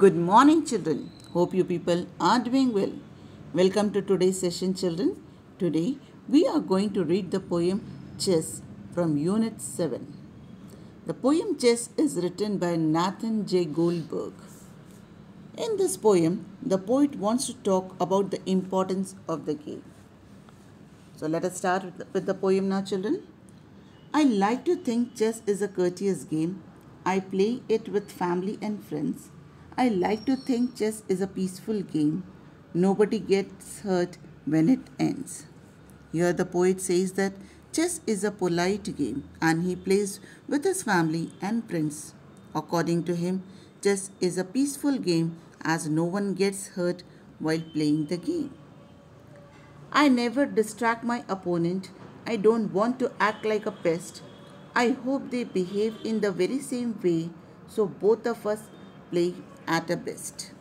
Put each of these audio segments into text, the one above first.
Good morning, children. Hope you people are doing well. Welcome to today's session, children. Today we are going to read the poem Chess from Unit 7. The poem Chess is written by Nathan J. Goldberg. In this poem, the poet wants to talk about the importance of the game. So let us start with the poem now, children. I like to think chess is a courteous game. I play it with family and friends. I like to think chess is a peaceful game. Nobody gets hurt when it ends. Here the poet says that chess is a polite game and he plays with his family and friends. According to him, chess is a peaceful game as no one gets hurt while playing the game. I never distract my opponent. I don't want to act like a pest. I hope they behave in the very same way so both of us play at our best.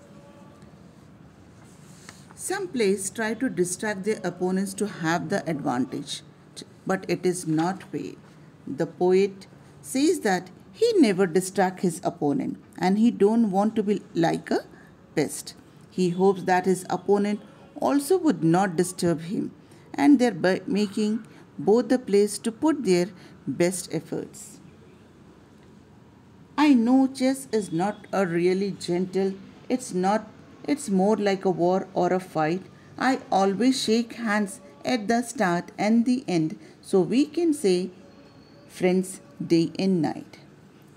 Some players try to distract their opponents to have the advantage, but it is not fair. The poet says that he never distracts his opponent and he don't want to be like a pest. He hopes that his opponent also would not disturb him and thereby making both the players to put their best efforts. I know chess is not a really gentle, it's more like a war or a fight. I always shake hands at the start and the end so we can say friends day and night.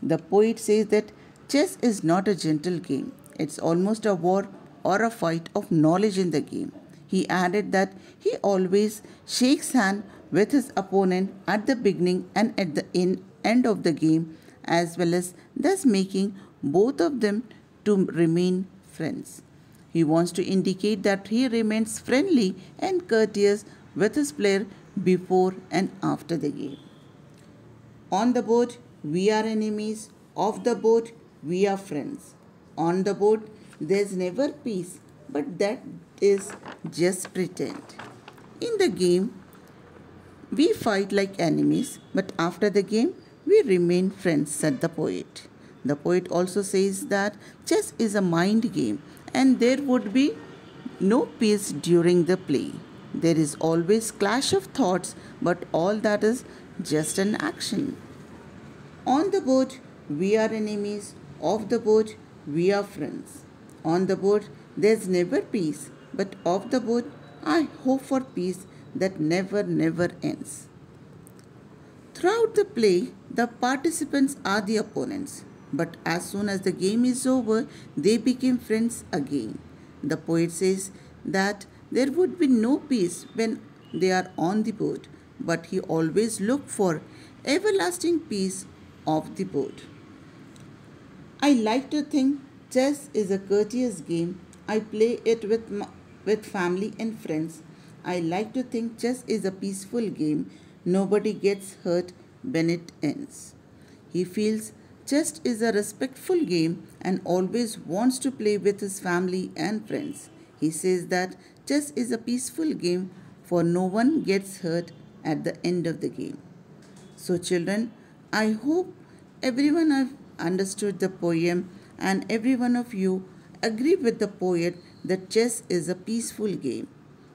The poet says that chess is not a gentle game. It's almost a war or a fight of knowledge in the game. He added that he always shakes hands with his opponent at the beginning and at the end of the game, as well as thus making both of them to remain friends. He wants to indicate that he remains friendly and courteous with his player before and after the game. On the board, we are enemies. Off the board, we are friends. On the board, there's never peace, but that is just pretend. In the game, we fight like enemies, but after the game, we remain friends, said the poet. The poet also says that chess is a mind game and there would be no peace during the play. There is always clash of thoughts, but all that is just an action. On the board, we are enemies. Off the board, we are friends. On the board, there's never peace, but off the board, I hope for peace that never ends. Throughout the play, the participants are the opponents, but as soon as the game is over, they become friends again. The poet says that there would be no peace when they are on the board, but he always looked for everlasting peace off the board. I like to think chess is a courteous game. I play it with family and friends. I like to think chess is a peaceful game. Nobody gets hurt when it ends. He feels chess is a respectful game and always wants to play with his family and friends. He says that chess is a peaceful game for no one gets hurt at the end of the game. So children, I hope everyone have understood the poem and every one of you agree with the poet that chess is a peaceful game.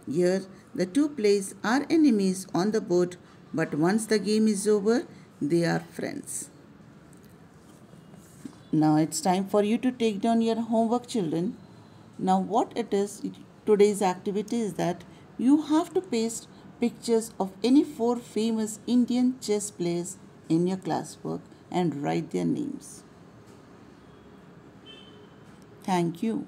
Here, the two players are enemies on the board, but once the game is over, they are friends. Now it's time for you to take down your homework, children. Now what it is, today's activity is that you have to paste pictures of any 4 famous Indian chess players in your classwork and write their names. Thank you.